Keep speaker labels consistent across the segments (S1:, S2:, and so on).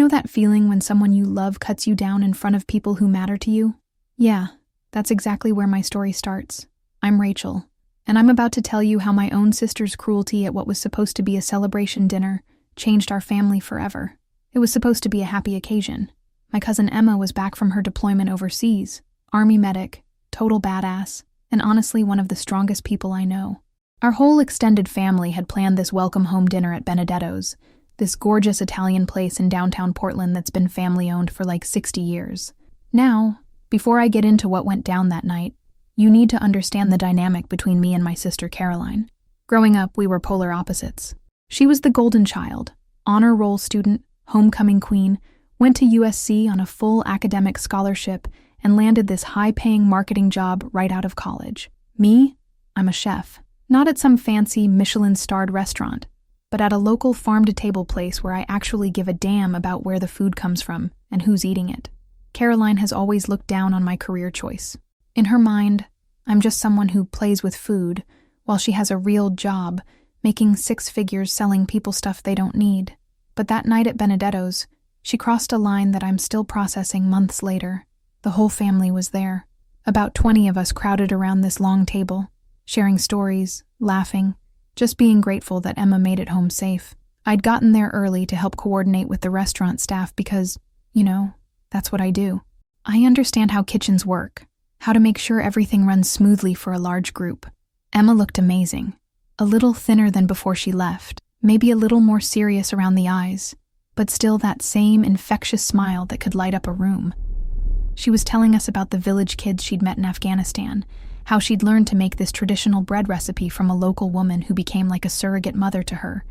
S1: know that feeling when someone you love cuts you down in front of people who matter to you? Yeah, that's exactly where my story starts. I'm Rachel, and I'm about to tell you how my own sister's cruelty at what was supposed to be a celebration dinner changed our family forever. It was supposed to be a happy occasion. My cousin Emma was back from her deployment overseas, Army medic, total badass, and honestly one of the strongest people I know. Our whole extended family had planned this welcome home dinner at Benedetto's, this gorgeous Italian place in downtown Portland that's been family-owned for like 60 years. Now, before I get into what went down that night, you need to understand the dynamic between me and my sister Caroline. Growing up, we were polar opposites. She was the golden child, honor roll student, homecoming queen, went to USC on a full academic scholarship, and landed this high-paying marketing job right out of college. Me? I'm a chef. Not at some fancy Michelin-starred restaurant, but at a local farm-to-table place where I actually give a damn about where the food comes from and who's eating it. Caroline has always looked down on my career choice. In her mind, I'm just someone who plays with food, while she has a real job, making 6 figures selling people stuff they don't need. But that night at Benedetto's, she crossed a line that I'm still processing months later. The whole family was there. About 20 of us crowded around this long table, sharing stories, laughing, just being grateful that Emma made it home safe. I'd gotten there early to help coordinate with the restaurant staff because, that's what I do. I understand how kitchens work, how to make sure everything runs smoothly for a large group. Emma looked amazing, a little thinner than before she left, maybe a little more serious around the eyes, but still that same infectious smile that could light up a room. She was telling us about the village kids she'd met in Afghanistan, how she'd learned to make this traditional bread recipe from a local woman who became like a surrogate mother to her.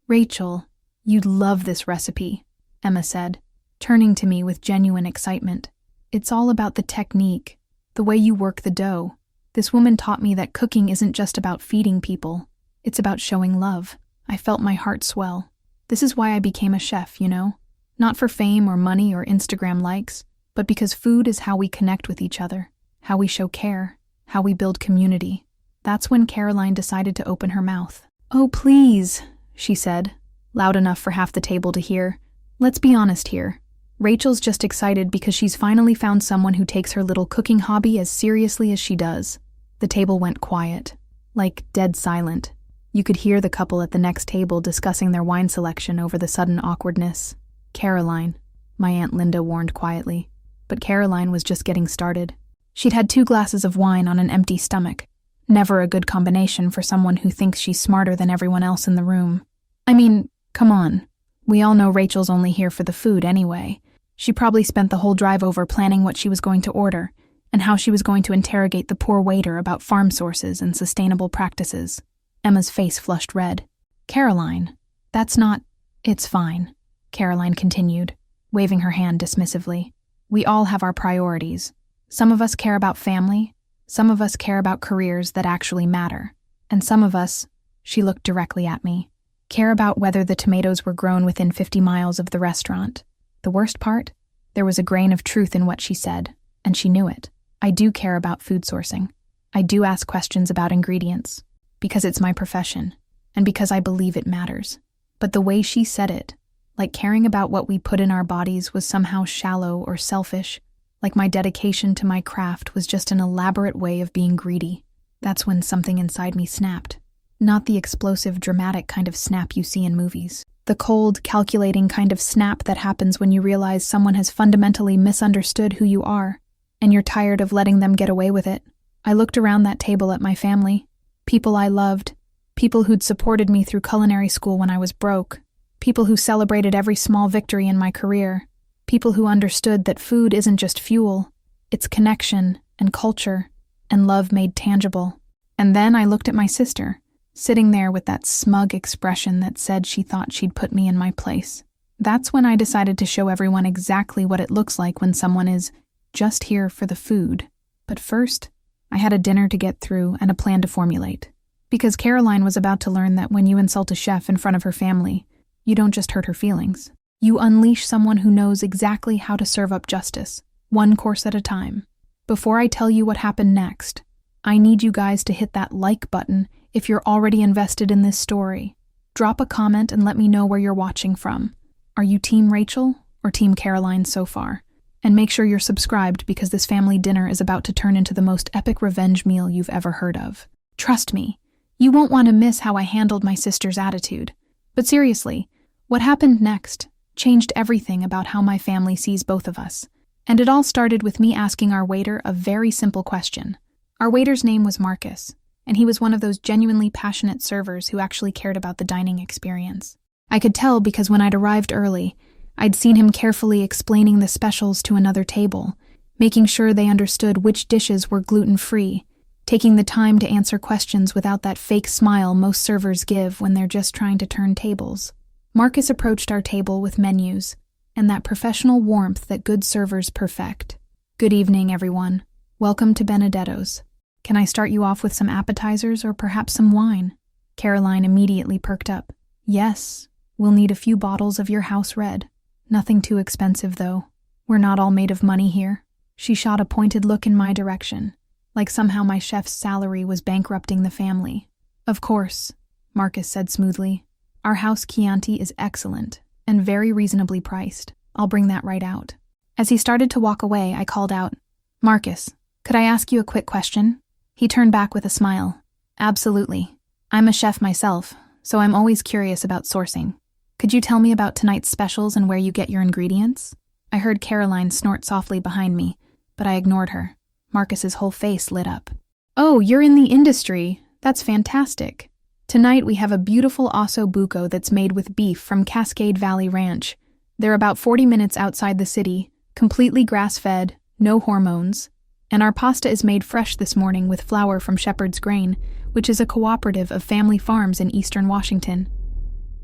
S1: "Rachel, you'd love this recipe," Emma said, turning to me with genuine excitement. "It's all about the technique, the way you work the dough. This woman taught me that cooking isn't just about feeding people, it's about showing love." I felt my heart swell. This is why I became a chef, Not for fame or money or Instagram likes, but because food is how we connect with each other, how we show care, how we build community. That's when Caroline decided to open her mouth. "Oh, please," she said, loud enough for half the table to hear. "Let's be honest here. Rachel's just excited because she's finally found someone who takes her little cooking hobby as seriously as she does." The table went quiet, like dead silent. You could hear the couple at the next table discussing their wine selection over the sudden awkwardness. "Caroline," my Aunt Linda warned quietly. But Caroline was just getting started. She'd had 2 glasses of wine on an empty stomach. Never a good combination for someone who thinks she's smarter than everyone else in the room. I mean, come on. We all know Rachel's only here for the food anyway. She probably spent the whole drive over planning what she was going to order, and how she was going to interrogate the poor waiter about farm sources and sustainable practices. Emma's face flushed red. "Caroline, that's not—" "It's fine," Caroline continued, waving her hand dismissively. "We all have our priorities. Some of us care about family, some of us care about careers that actually matter, and some of us," she looked directly at me, "care about whether the tomatoes were grown within 50 miles of the restaurant." The worst part? There was a grain of truth in what she said, and she knew it. I do care about food sourcing. I do ask questions about ingredients, because it's my profession, and because I believe it matters. But the way she said it, like caring about what we put in our bodies was somehow shallow or selfish, like my dedication to my craft was just an elaborate way of being greedy. That's when something inside me snapped. Not the explosive, dramatic kind of snap you see in movies. The cold, calculating kind of snap that happens when you realize someone has fundamentally misunderstood who you are, and you're tired of letting them get away with it. I looked around that table at my family, people I loved, people who'd supported me through culinary school when I was broke, people who celebrated every small victory in my career, people who understood that food isn't just fuel, it's connection and culture and love made tangible. And then I looked at my sister, sitting there with that smug expression that said she thought she'd put me in my place. That's when I decided to show everyone exactly what it looks like when someone is just here for the food. But first, I had a dinner to get through and a plan to formulate. Because Caroline was about to learn that when you insult a chef in front of her family, you don't just hurt her feelings. You unleash someone who knows exactly how to serve up justice, one course at a time. Before I tell you what happened next, I need you guys to hit that like button if you're already invested in this story. Drop a comment and let me know where you're watching from. Are you Team Rachel or Team Caroline so far. And make sure you're subscribed because this family dinner is about to turn into the most epic revenge meal you've ever heard of. Trust me, you won't want to miss how I handled my sister's attitude. But seriously, what happened next changed everything about how my family sees both of us. And it all started with me asking our waiter a very simple question. Our waiter's name was Marcus, and he was one of those genuinely passionate servers who actually cared about the dining experience. I could tell because when I'd arrived early, I'd seen him carefully explaining the specials to another table, making sure they understood which dishes were gluten-free, taking the time to answer questions without that fake smile most servers give when they're just trying to turn tables. Marcus approached our table with menus, and that professional warmth that good servers perfect. Good evening, everyone. Welcome to Benedetto's. Can I start you off with some appetizers or perhaps some wine? Caroline immediately perked up. Yes, we'll need a few bottles of your house red. Nothing too expensive, though. We're not all made of money here. She shot a pointed look in my direction, like somehow my chef's salary was bankrupting the family. Of course, Marcus said smoothly. Our house Chianti is excellent and very reasonably priced. I'll bring that right out. As he started to walk away, I called out, Marcus, could I ask you a quick question? He turned back with a smile. Absolutely. I'm a chef myself, so I'm always curious about sourcing. Could you tell me about tonight's specials and where you get your ingredients? I heard Caroline snort softly behind me, but I ignored her. Marcus's whole face lit up. Oh, you're in the industry. That's fantastic. Tonight we have a beautiful osso buco that's made with beef from Cascade Valley Ranch. They're about 40 minutes outside the city, completely grass-fed, no hormones. And our pasta is made fresh this morning with flour from Shepherd's Grain, which is a cooperative of family farms in eastern Washington.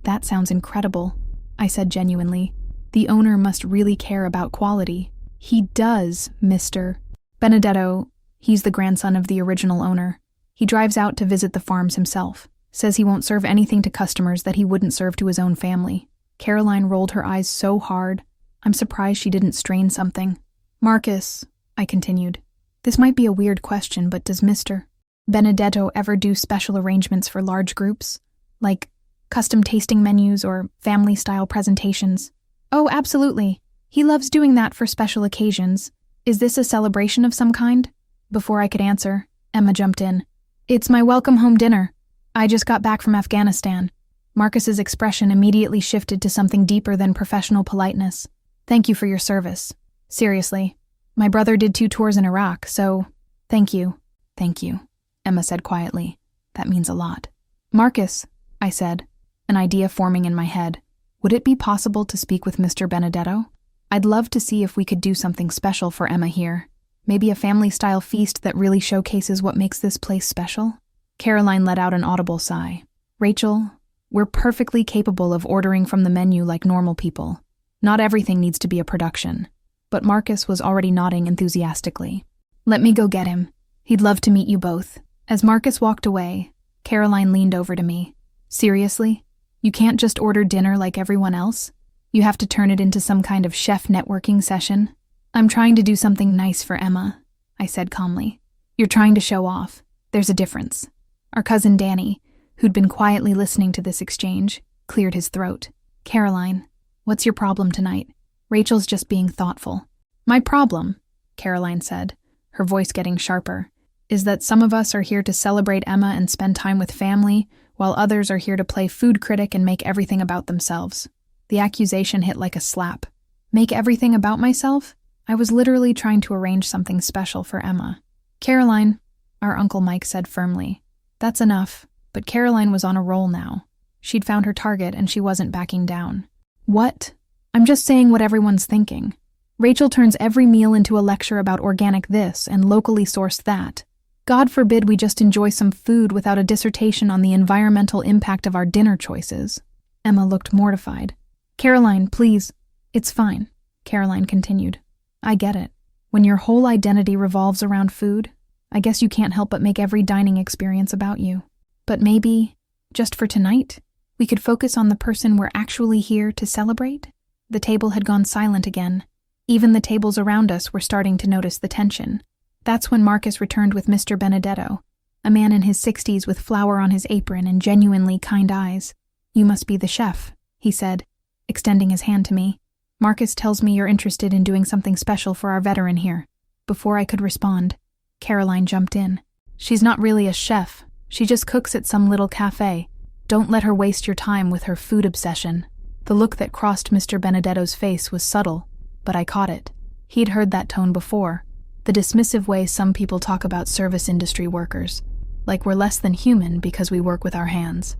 S1: That sounds incredible, I said genuinely. The owner must really care about quality. He does, Mr. Benedetto. He's the grandson of the original owner. He drives out to visit the farms himself. Says he won't serve anything to customers that he wouldn't serve to his own family. Caroline rolled her eyes so hard, I'm surprised she didn't strain something. Marcus, I continued, this might be a weird question, but does Mr. Benedetto ever do special arrangements for large groups? Like custom tasting menus or family-style presentations? Oh, absolutely. He loves doing that for special occasions. Is this a celebration of some kind? Before I could answer, Emma jumped in. It's my welcome home dinner. I just got back from Afghanistan. Marcus's expression immediately shifted to something deeper than professional politeness. Thank you for your service. Seriously. My brother did 2 tours in Iraq, so thank you. Thank you, Emma said quietly. That means a lot. Marcus, I said, an idea forming in my head. Would it be possible to speak with Mr. Benedetto? I'd love to see if we could do something special for Emma here. Maybe a family-style feast that really showcases what makes this place special? Caroline let out an audible sigh. Rachel, we're perfectly capable of ordering from the menu like normal people. Not everything needs to be a production. But Marcus was already nodding enthusiastically. Let me go get him. He'd love to meet you both. As Marcus walked away, Caroline leaned over to me. Seriously? You can't just order dinner like everyone else? You have to turn it into some kind of chef networking session? I'm trying to do something nice for Emma, I said calmly. You're trying to show off. There's a difference. Our cousin Danny, who'd been quietly listening to this exchange, cleared his throat. Caroline, what's your problem tonight? Rachel's just being thoughtful. My problem, Caroline said, her voice getting sharper, is that some of us are here to celebrate Emma and spend time with family, while others are here to play food critic and make everything about themselves. The accusation hit like a slap. Make everything about myself? I was literally trying to arrange something special for Emma. Caroline, our Uncle Mike said firmly. That's enough, but Caroline was on a roll now. She'd found her target and she wasn't backing down. What? I'm just saying what everyone's thinking. Rachel turns every meal into a lecture about organic this and locally sourced that. God forbid we just enjoy some food without a dissertation on the environmental impact of our dinner choices. Emma looked mortified. Caroline, please. It's fine, Caroline continued. I get it. When your whole identity revolves around food, I guess you can't help but make every dining experience about you. But maybe, just for tonight, we could focus on the person we're actually here to celebrate? The table had gone silent again. Even the tables around us were starting to notice the tension. That's when Marcus returned with Mr. Benedetto, a man in his 60s with flour on his apron and genuinely kind eyes. You must be the chef, he said, extending his hand to me. Marcus tells me you're interested in doing something special for our veteran here. Before I could respond, Caroline jumped in. She's not really a chef. She just cooks at some little cafe. Don't let her waste your time with her food obsession. The look that crossed Mr. Benedetto's face was subtle, but I caught it. He'd heard that tone before, the dismissive way some people talk about service industry workers, like we're less than human because we work with our hands.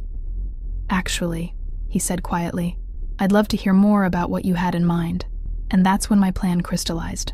S1: Actually, he said quietly, I'd love to hear more about what you had in mind, and that's when my plan crystallized.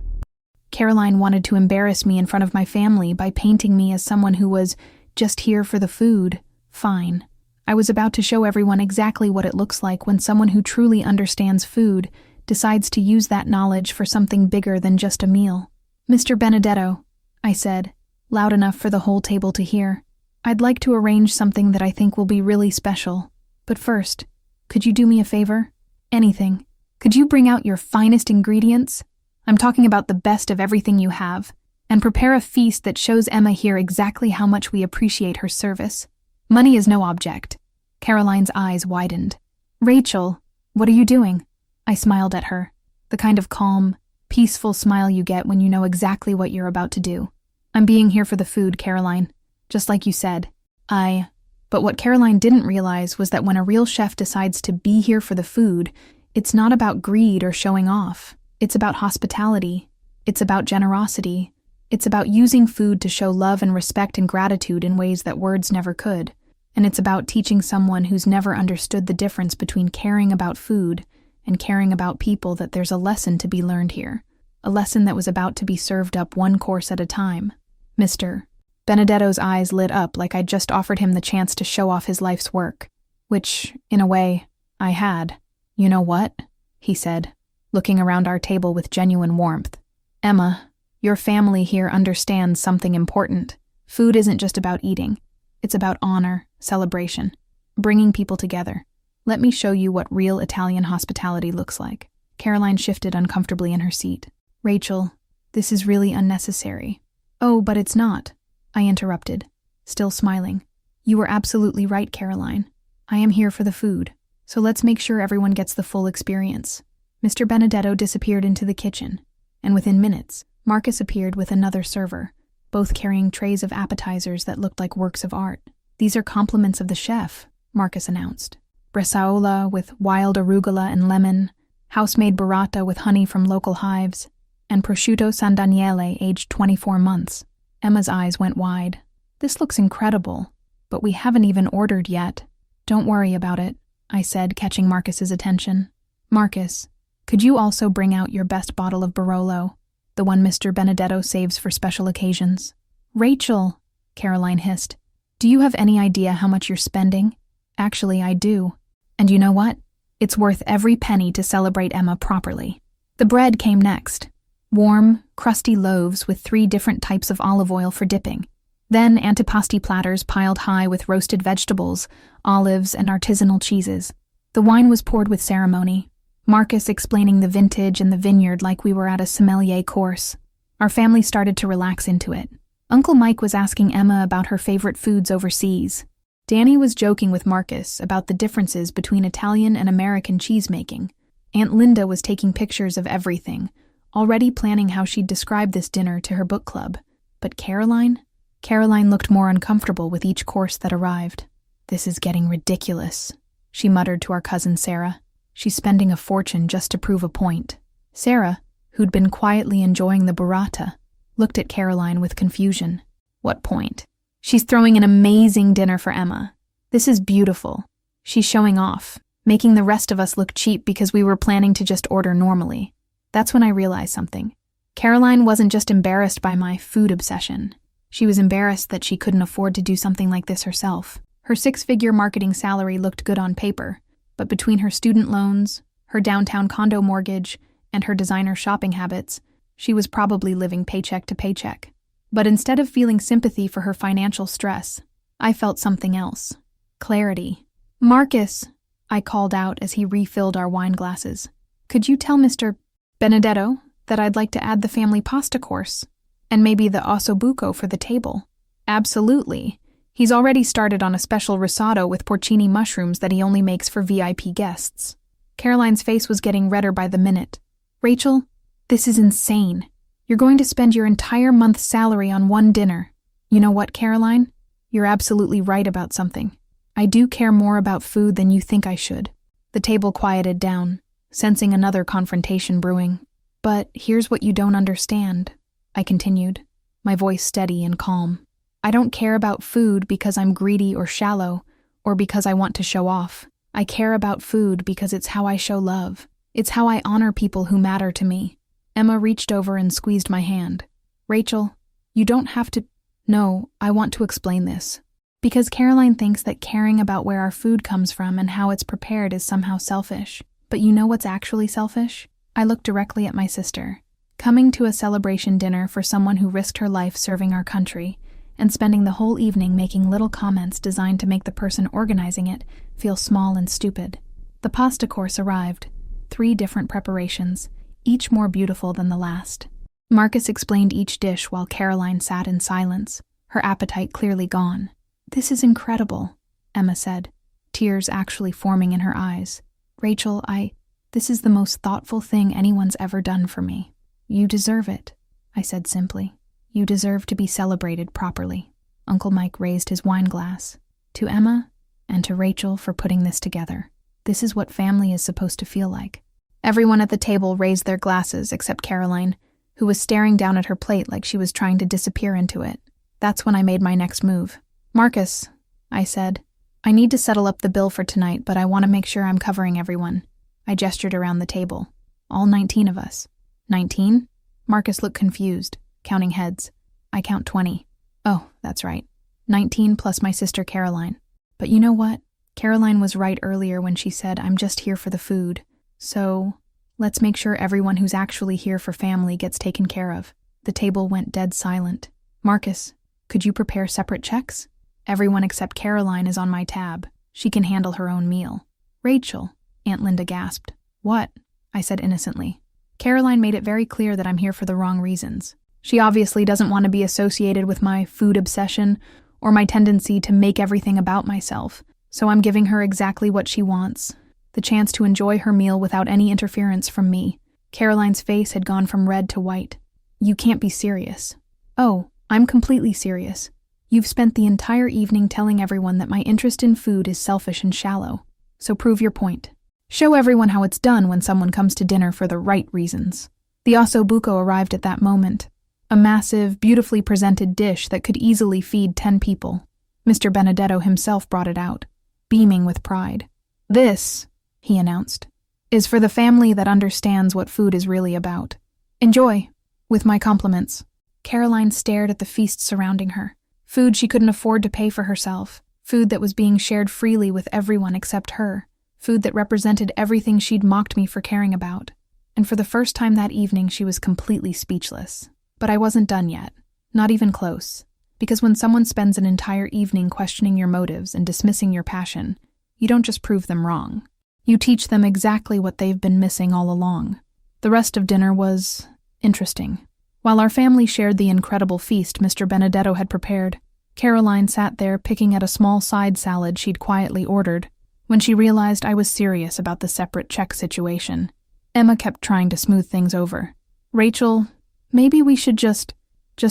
S1: Caroline wanted to embarrass me in front of my family by painting me as someone who was just here for the food. Fine. I was about to show everyone exactly what it looks like when someone who truly understands food decides to use that knowledge for something bigger than just a meal. Mr. Benedetto, I said, loud enough for the whole table to hear, I'd like to arrange something that I think will be really special. But first, could you do me a favor? Anything. Could you bring out your finest ingredients? I'm talking about the best of everything you have, and prepare a feast that shows Emma here exactly how much we appreciate her service. Money is no object. Caroline's eyes widened. Rachel, what are you doing? I smiled at her, the kind of calm, peaceful smile you get when you know exactly what you're about to do. I'm being here for the food, Caroline, just like you said. But what Caroline didn't realize was that when a real chef decides to be here for the food, it's not about greed or showing off. It's about hospitality. It's about generosity. It's about using food to show love and respect and gratitude in ways that words never could. And it's about teaching someone who's never understood the difference between caring about food and caring about people that there's a lesson to be learned here. A lesson that was about to be served up one course at a time. Mr. Benedetto's eyes lit up like I'd just offered him the chance to show off his life's work. Which, in a way, I had. You know what? He said, looking around our table with genuine warmth. Emma, your family here understands something important. Food isn't just about eating. It's about honor, celebration, bringing people together. Let me show you what real Italian hospitality looks like. Caroline shifted uncomfortably in her seat. Rachel, this is really unnecessary. Oh, but it's not, I interrupted, still smiling. You were absolutely right, Caroline. I am here for the food, so let's make sure everyone gets the full experience. Mr. Benedetto disappeared into the kitchen, and within minutes, Marcus appeared with another server, both carrying trays of appetizers that looked like works of art. These are compliments of the chef, Marcus announced. Bresaola with wild arugula and lemon, house-made burrata with honey from local hives, and prosciutto San Daniele aged 24 months. Emma's eyes went wide. This looks incredible, but we haven't even ordered yet. Don't worry about it, I said, catching Marcus's attention. Marcus, could you also bring out your best bottle of Barolo, the one Mr. Benedetto saves for special occasions? Rachel, Caroline hissed, do you have any idea how much you're spending? Actually, I do. And you know what? It's worth every penny to celebrate Emma properly. The bread came next. Warm, crusty loaves with 3 different types of olive oil for dipping. Then antipasti platters piled high with roasted vegetables, olives, and artisanal cheeses. The wine was poured with ceremony, Marcus explaining the vintage and the vineyard like we were at a sommelier course. Our family started to relax into it. Uncle Mike was asking Emma about her favorite foods overseas. Danny was joking with Marcus about the differences between Italian and American cheesemaking. Aunt Linda was taking pictures of everything, already planning how she'd describe this dinner to her book club. But Caroline looked more uncomfortable with each course that arrived. This is getting ridiculous, she muttered to our cousin Sarah. She's spending a fortune just to prove a point. Sarah, who'd been quietly enjoying the burrata, looked at Caroline with confusion. What point? She's throwing an amazing dinner for Emma. This is beautiful. She's showing off, making the rest of us look cheap because we were planning to just order normally. That's when I realized something. Caroline wasn't just embarrassed by my food obsession. She was embarrassed that she couldn't afford to do something like this herself. Her 6-figure marketing salary looked good on paper, but between her student loans, her downtown condo mortgage, and her designer shopping habits, she was probably living paycheck to paycheck. But instead of feeling sympathy for her financial stress, I felt something else. Clarity. Marcus, I called out as he refilled our wine glasses. Could you tell Mr. Benedetto that I'd like to add the family pasta course, and maybe the ossobuco for the table? Absolutely. He's already started on a special risotto with porcini mushrooms that he only makes for VIP guests. Caroline's face was getting redder by the minute. Rachel, this is insane. You're going to spend your entire month's salary on one dinner. You know what, Caroline? You're absolutely right about something. I do care more about food than you think I should. The table quieted down, sensing another confrontation brewing. But here's what you don't understand, I continued, my voice steady and calm. I don't care about food because I'm greedy or shallow, or because I want to show off. I care about food because it's how I show love. It's how I honor people who matter to me. Emma reached over and squeezed my hand. Rachel, you don't have to... No, I want to explain this. Because Caroline thinks that caring about where our food comes from and how it's prepared is somehow selfish. But you know what's actually selfish? I looked directly at my sister. Coming to a celebration dinner for someone who risked her life serving our country, and spending the whole evening making little comments designed to make the person organizing it feel small and stupid. The pasta course arrived. 3 different preparations, each more beautiful than the last. Marcus explained each dish while Caroline sat in silence, her appetite clearly gone. This is incredible, Emma said, tears actually forming in her eyes. Rachel, this is the most thoughtful thing anyone's ever done for me. You deserve it, I said simply. You deserve to be celebrated properly. Uncle Mike raised his wine glass. To Emma and to Rachel for putting this together. This is what family is supposed to feel like. Everyone at the table raised their glasses except Caroline, who was staring down at her plate like she was trying to disappear into it. That's when I made my next move. Marcus, I said, I need to settle up the bill for tonight, but I want to make sure I'm covering everyone. I gestured around the table. All 19 of us. 19? Marcus looked confused, counting heads. I count 20. Oh, that's right. 19 plus my sister Caroline. But you know what? Caroline was right earlier when she said, I'm just here for the food. So, let's make sure everyone who's actually here for family gets taken care of. The table went dead silent. Marcus, could you prepare separate checks? Everyone except Caroline is on my tab. She can handle her own meal. Rachel, Aunt Linda gasped. What? I said innocently. Caroline made it very clear that I'm here for the wrong reasons. She obviously doesn't want to be associated with my food obsession or my tendency to make everything about myself, so I'm giving her exactly what she wants, the chance to enjoy her meal without any interference from me. Caroline's face had gone from red to white. You can't be serious. Oh, I'm completely serious. You've spent the entire evening telling everyone that my interest in food is selfish and shallow, so prove your point. Show everyone how it's done when someone comes to dinner for the right reasons. The osso buco arrived at that moment, a massive, beautifully presented dish that could easily feed 10 people. Mr. Benedetto himself brought it out, beaming with pride. This, he announced, is for the family that understands what food is really about. Enjoy, with my compliments. Caroline stared at the feast surrounding her. Food she couldn't afford to pay for herself, food that was being shared freely with everyone except her, food that represented everything she'd mocked me for caring about. And for the first time that evening, she was completely speechless. But I wasn't done yet, not even close, because when someone spends an entire evening questioning your motives and dismissing your passion, you don't just prove them wrong. You teach them exactly what they've been missing all along. The rest of dinner was interesting. While our family shared the incredible feast Mr. Benedetto had prepared, Caroline sat there picking at a small side salad she'd quietly ordered. When she realized I was serious about the separate check situation, Emma kept trying to smooth things over. Rachel, maybe we should just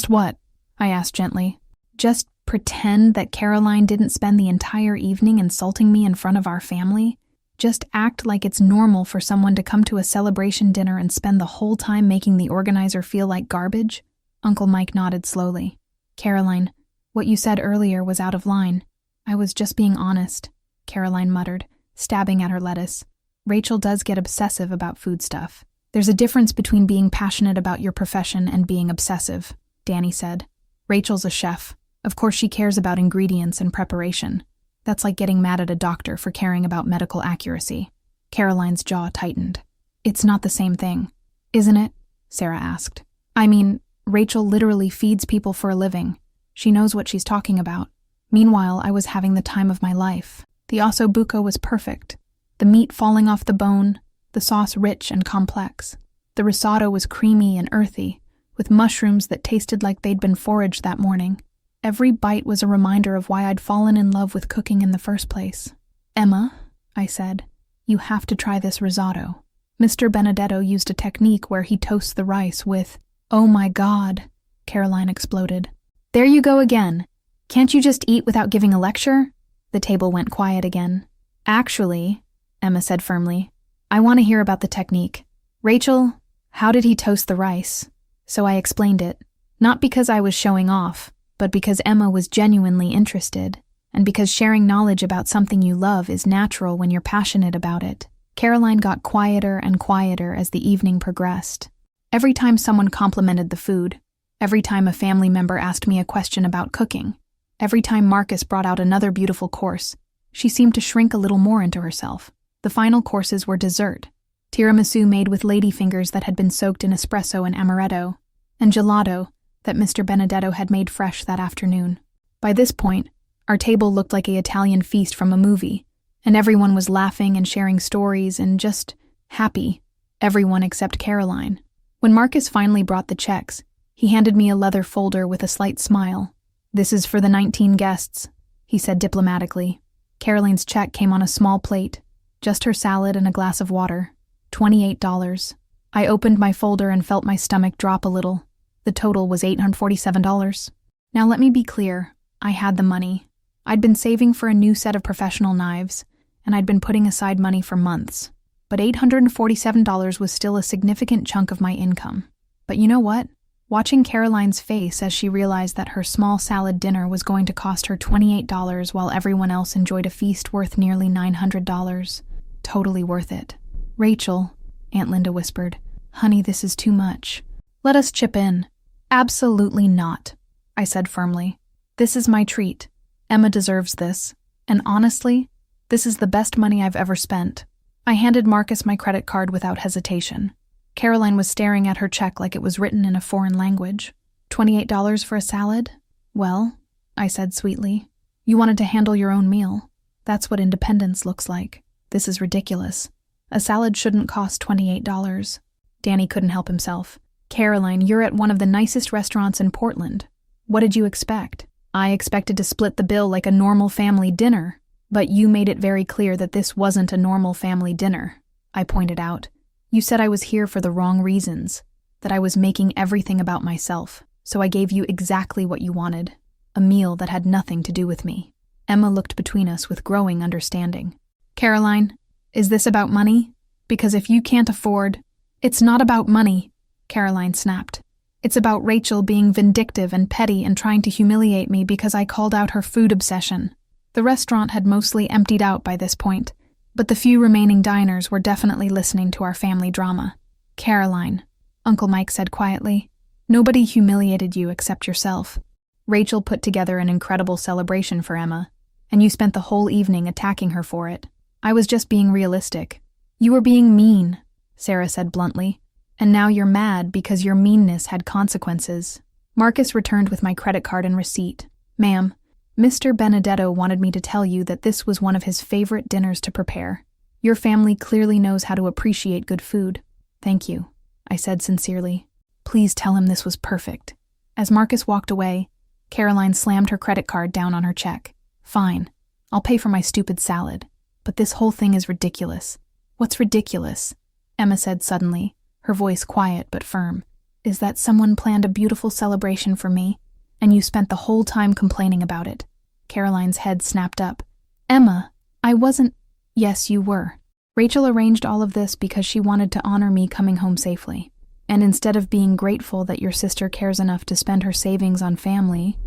S1: what? I asked gently. Just pretend that Caroline didn't spend the entire evening insulting me in front of our family? Just act like it's normal for someone to come to a celebration dinner and spend the whole time making the organizer feel like garbage? Uncle Mike nodded slowly. Caroline, what you said earlier was out of line. I was just being honest, Caroline muttered, stabbing at her lettuce. Rachel does get obsessive about food stuff. There's a difference between being passionate about your profession and being obsessive, Danny said. Rachel's a chef. Of course she cares about ingredients and preparation. That's like getting mad at a doctor for caring about medical accuracy. Caroline's jaw tightened. It's not the same thing, isn't it? Sarah asked. I mean, Rachel literally feeds people for a living. She knows what she's talking about. Meanwhile, I was having the time of my life. The osso buco was perfect. The meat falling off the bone, the sauce rich and complex. The risotto was creamy and earthy, with mushrooms that tasted like they'd been foraged that morning. Every bite was a reminder of why I'd fallen in love with cooking in the first place. Emma, I said, You have to try this risotto. Mr. Benedetto used a technique where he toasts the rice with— Oh my God, Caroline exploded. There you go again. Can't you just eat without giving a lecture? The table went quiet again. Actually, Emma said firmly, I want to hear about the technique. Rachel, how did he toast the rice? So I explained it, not because I was showing off, but because Emma was genuinely interested, and because sharing knowledge about something you love is natural when you're passionate about it. Caroline got quieter and quieter as the evening progressed. Every time someone complimented the food, every time a family member asked me a question about cooking, every time Marcus brought out another beautiful course, she seemed to shrink a little more into herself. The final courses were dessert, tiramisu made with ladyfingers that had been soaked in espresso and amaretto, and gelato that Mr. Benedetto had made fresh that afternoon. By this point, our table looked like an Italian feast from a movie, and everyone was laughing and sharing stories and just happy, everyone except Caroline. When Marcus finally brought the checks, he handed me a leather folder with a slight smile. This is for the 19 guests, he said diplomatically. Caroline's check came on a small plate, just her salad and a glass of water. $28. I opened my folder and felt my stomach drop a little. The total was $847. Now let me be clear, I had the money. I'd been saving for a new set of professional knives, and I'd been putting aside money for months. But $847 was still a significant chunk of my income. But you know what? Watching Caroline's face as she realized that her small salad dinner was going to cost her $28 while everyone else enjoyed a feast worth nearly $900. Totally worth it. Rachel, Aunt Linda whispered, honey, this is too much. Let us chip in. Absolutely not, I said firmly. This is my treat. Emma deserves this. And honestly, this is the best money I've ever spent. I handed Marcus my credit card without hesitation. Caroline was staring at her check like it was written in a foreign language. $28 for a salad? Well, I said sweetly, you wanted to handle your own meal. That's what independence looks like. This is ridiculous. A salad shouldn't cost $28. Danny couldn't help himself. Caroline, you're at one of the nicest restaurants in Portland. What did you expect? I expected to split the bill like a normal family dinner. But you made it very clear that this wasn't a normal family dinner, I pointed out. You said I was here for the wrong reasons, that I was making everything about myself, so I gave you exactly what you wanted, a meal that had nothing to do with me. Emma looked between us with growing understanding. Caroline, is this about money? Because if you can't afford— It's not about money, Caroline snapped. It's about Rachel being vindictive and petty and trying to humiliate me because I called out her food obsession. The restaurant had mostly emptied out by this point, but the few remaining diners were definitely listening to our family drama. Caroline, Uncle Mike said quietly, nobody humiliated you except yourself. Rachel put together an incredible celebration for Emma, and you spent the whole evening attacking her for it. I was just being realistic. You were being mean, Sarah said bluntly, and now you're mad because your meanness had consequences. Marcus returned with my credit card and receipt. Ma'am, Mr. Benedetto wanted me to tell you that this was one of his favorite dinners to prepare. Your family clearly knows how to appreciate good food. Thank you, I said sincerely. Please tell him this was perfect. As Marcus walked away, Caroline slammed her credit card down on her check. Fine, I'll pay for my stupid salad. But this whole thing is ridiculous. What's ridiculous? Emma said suddenly, her voice quiet but firm. Is that someone planned a beautiful celebration for me, and you spent the whole time complaining about it. Caroline's head snapped up. Emma, I wasn't— Yes, you were. Rachel arranged all of this because she wanted to honor me coming home safely. And instead of being grateful that your sister cares enough to spend her savings on family,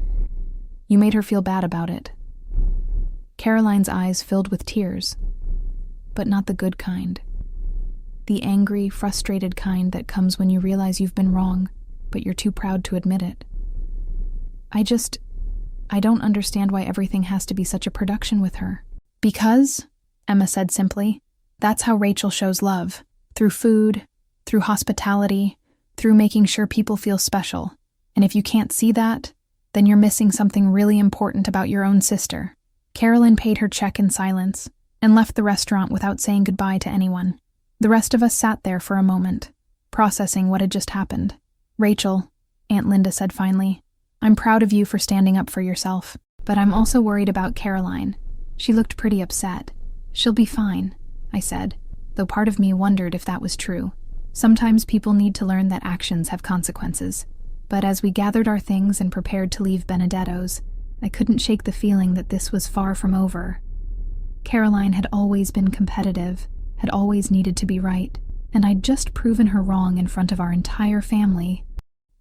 S1: you made her feel bad about it. Caroline's eyes filled with tears, but not the good kind. The angry, frustrated kind that comes when you realize you've been wrong, but you're too proud to admit it. I don't understand why everything has to be such a production with her. Because, Emma said simply, that's how Rachel shows love. Through food, through hospitality, through making sure people feel special. And if you can't see that, then you're missing something really important about your own sister. Carolyn paid her check in silence and left the restaurant without saying goodbye to anyone. The rest of us sat there for a moment, processing what had just happened. Rachel, Aunt Linda said finally, I'm proud of you for standing up for yourself, but I'm also worried about Caroline. She looked pretty upset. She'll be fine, I said, though part of me wondered if that was true. Sometimes people need to learn that actions have consequences. But as we gathered our things and prepared to leave Benedetto's, I couldn't shake the feeling that this was far from over. Caroline had always been competitive, had always needed to be right, and I'd just proven her wrong in front of our entire family.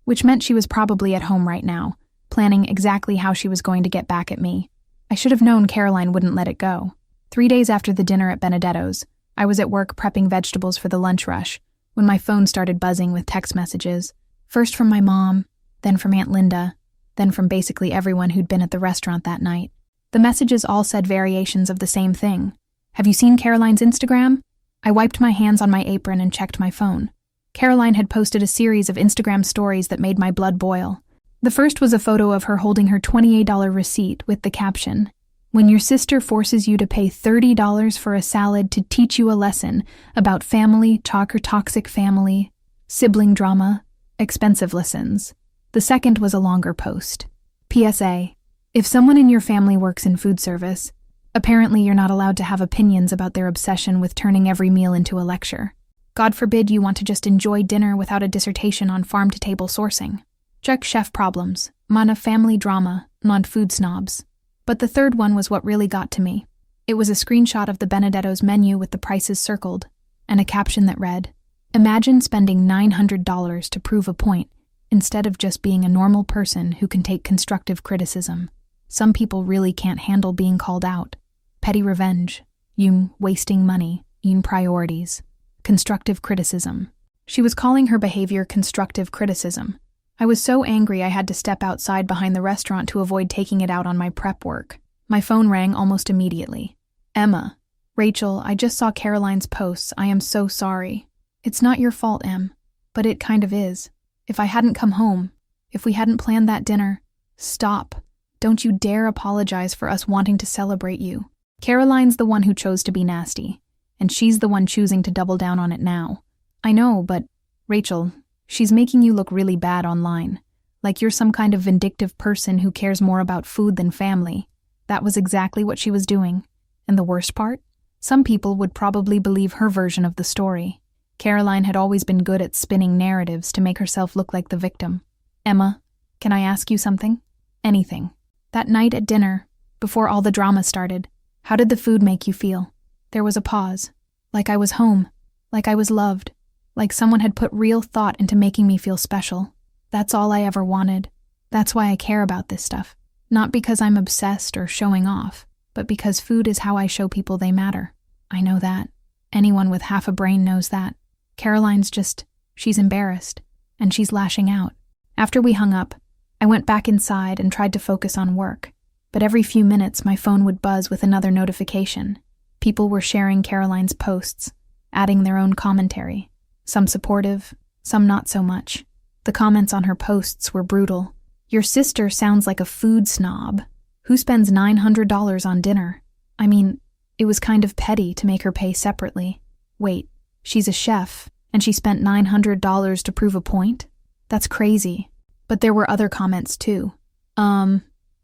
S1: Which meant she was probably at home right now, planning exactly how she was going to get back at me. I should have known Caroline wouldn't let it go. 3 days after the dinner at Benedetto's, I was at work prepping vegetables for the lunch rush, when my phone started buzzing with text messages. First from my mom, then from Aunt Linda, then from basically everyone who'd been at the restaurant that night. The messages all said variations of the same thing. Have you seen Caroline's Instagram? I wiped my hands on my apron and checked my phone. Caroline had posted a series of Instagram stories that made my blood boil. The first was a photo of her holding her $28 receipt with the caption, "When your sister forces you to pay $30 for a salad to teach you a lesson about family talk or toxic family, sibling drama, expensive lessons." The second was a longer post. PSA: If someone in your family works in food service, apparently you're not allowed to have opinions about their obsession with turning every meal into a lecture. God forbid you want to just enjoy dinner without a dissertation on farm-to-table sourcing. Check chef problems, mana family drama, non-food snobs. But the third one was what really got to me. It was a screenshot of the Benedetto's menu with the prices circled, and a caption that read, "Imagine spending $900 to prove a point, instead of just being a normal person who can take constructive criticism. Some people really can't handle being called out. Petty revenge, wasting money, priorities. Constructive criticism." She was calling her behavior constructive criticism. I was so angry I had to step outside behind the restaurant to avoid taking it out on my prep work. My phone rang almost immediately. "Emma. Rachel, I just saw Caroline's posts. I am so sorry." "It's not your fault, Em. But it kind of is. If I hadn't come home, if we hadn't planned that dinner..." "Stop. Don't you dare apologize for us wanting to celebrate you. Caroline's the one who chose to be nasty, and she's the one choosing to double down on it now." "I know, but, Rachel, she's making you look really bad online. Like you're some kind of vindictive person who cares more about food than family." That was exactly what she was doing. And the worst part? Some people would probably believe her version of the story. Caroline had always been good at spinning narratives to make herself look like the victim. "Emma, can I ask you something?" "Anything." "That night at dinner, before all the drama started, how did the food make you feel?" There was a pause. "Like I was home. Like I was loved. Like someone had put real thought into making me feel special. That's all I ever wanted. That's why I care about this stuff. Not because I'm obsessed or showing off, but because food is how I show people they matter. I know that. Anyone with half a brain knows that. Caroline's she's embarrassed, and she's lashing out." After we hung up, I went back inside and tried to focus on work, but every few minutes my phone would buzz with another notification. People were sharing Caroline's posts, adding their own commentary. Some supportive, some not so much. The comments on her posts were brutal. "Your sister sounds like a food snob. Who spends $900 on dinner? I mean, it was kind of petty to make her pay separately. Wait, she's a chef, and she spent $900 to prove a point? That's crazy." But there were other comments too.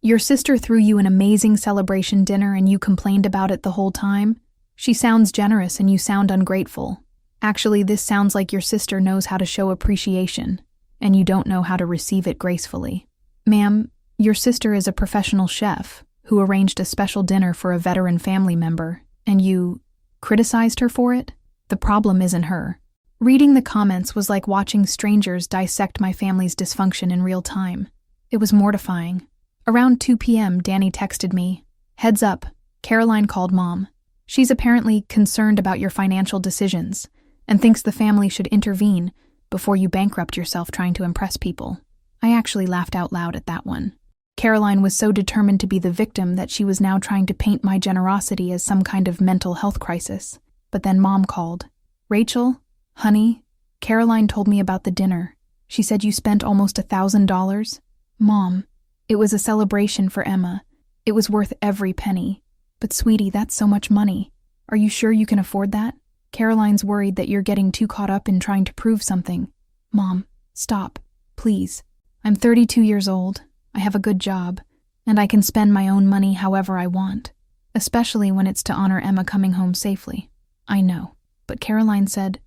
S1: Your sister threw you an amazing celebration dinner and you complained about it the whole time? She sounds generous and you sound ungrateful. Actually, this sounds like your sister knows how to show appreciation, and you don't know how to receive it gracefully. Ma'am, your sister is a professional chef who arranged a special dinner for a veteran family member, and you criticized her for it? The problem isn't her. Reading the comments was like watching strangers dissect my family's dysfunction in real time. It was mortifying. Around 2 p.m., Danny texted me, "Heads up, Caroline called Mom. She's apparently concerned about your financial decisions and thinks the family should intervene before you bankrupt yourself trying to impress people." I actually laughed out loud at that one. Caroline was so determined to be the victim that she was now trying to paint my generosity as some kind of mental health crisis. But then Mom called. "Rachel, honey, Caroline told me about the dinner. She said you spent almost $1,000. Mom, it was a celebration for Emma. It was worth every penny. But sweetie, that's so much money. Are you sure you can afford that? Caroline's worried that you're getting too caught up in trying to prove something. Mom, stop, please. I'm 32 years old, I have a good job, and I can spend my own money however I want, especially when it's to honor Emma coming home safely." I know, but Caroline spent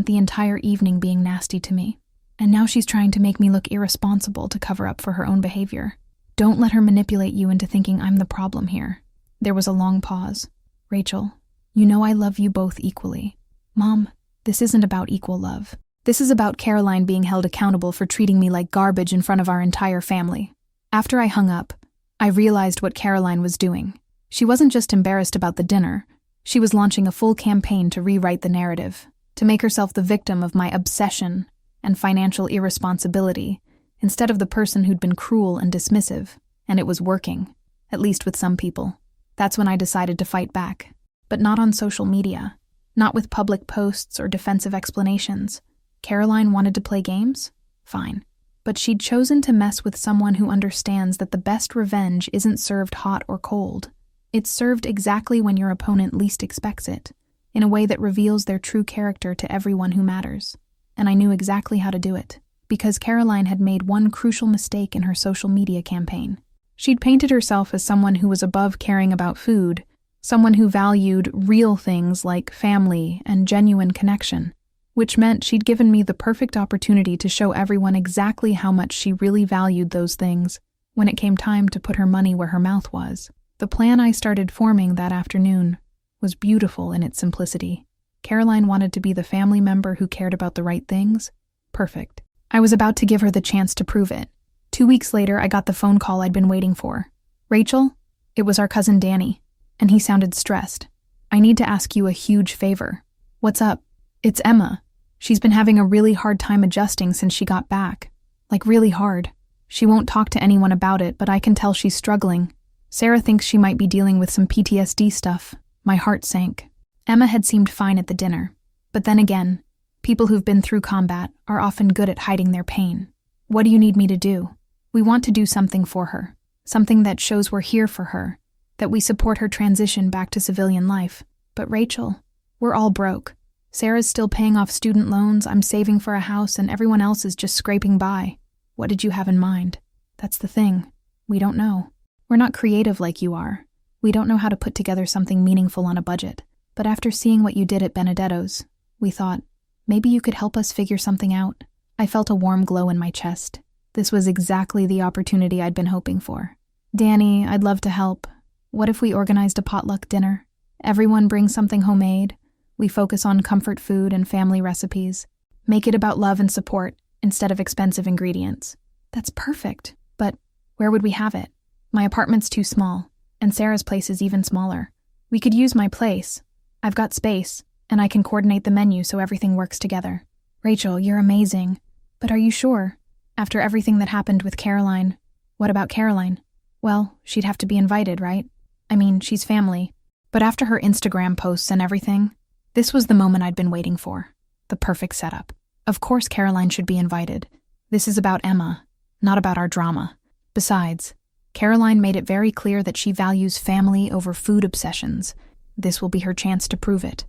S1: the entire evening being nasty to me, and now she's trying to make me look irresponsible to cover up for her own behavior. Don't let her manipulate you into thinking I'm the problem here. There was a long pause. Rachel, you know I love you both equally. Mom, this isn't about equal love. This is about Caroline being held accountable for treating me like garbage in front of our entire family. After I hung up, I realized what Caroline was doing. She wasn't just embarrassed about the dinner. She was launching a full campaign to rewrite the narrative, to make herself the victim of my obsession and financial irresponsibility, instead of the person who'd been cruel and dismissive, and it was working, at least with some people. That's when I decided to fight back, but not on social media, not with public posts or defensive explanations. Caroline wanted to play games? Fine. But she'd chosen to mess with someone who understands that the best revenge isn't served hot or cold. It's served exactly when your opponent least expects it, in a way that reveals their true character to everyone who matters. And I knew exactly how to do it, because Caroline had made one crucial mistake in her social media campaign. She'd painted herself as someone who was above caring about food, someone who valued real things like family and genuine connection, which meant she'd given me the perfect opportunity to show everyone exactly how much she really valued those things when it came time to put her money where her mouth was. The plan I started forming that afternoon was beautiful in its simplicity. Caroline wanted to be the family member who cared about the right things. Perfect. I was about to give her the chance to prove it. 2 weeks later, I got the phone call I'd been waiting for. Rachel? It was our cousin Danny, and he sounded stressed. I need to ask you a huge favor. What's up? It's Emma. She's been having a really hard time adjusting since she got back. Like really hard. She won't talk to anyone about it, but I can tell she's struggling. Sarah thinks she might be dealing with some PTSD stuff. My heart sank. Emma had seemed fine at the dinner. But then again, people who've been through combat are often good at hiding their pain. What do you need me to do? We want to do something for her. Something that shows we're here for her. That we support her transition back to civilian life. But Rachel, we're all broke. Sarah's still paying off student loans, I'm saving for a house, and everyone else is just scraping by. What did you have in mind? That's the thing. We don't know. We're not creative like you are. We don't know how to put together something meaningful on a budget. But after seeing what you did at Benedetto's, we thought, maybe you could help us figure something out. I felt a warm glow in my chest. This was exactly the opportunity I'd been hoping for. Danny, I'd love to help. What if we organized a potluck dinner? Everyone brings something homemade. We focus on comfort food and family recipes. Make it about love and support instead of expensive ingredients. That's perfect. But where would we have it? My apartment's too small, and Sarah's place is even smaller. We could use my place. I've got space, and I can coordinate the menu so everything works together. Rachel, you're amazing. But are you sure? After everything that happened with Caroline, what about Caroline? Well, she'd have to be invited, right? I mean, she's family. But after her Instagram posts and everything, this was the moment I'd been waiting for. The perfect setup. Of course Caroline should be invited. This is about Emma, not about our drama. Besides, Caroline made it very clear that she values family over food obsessions. This will be her chance to prove it.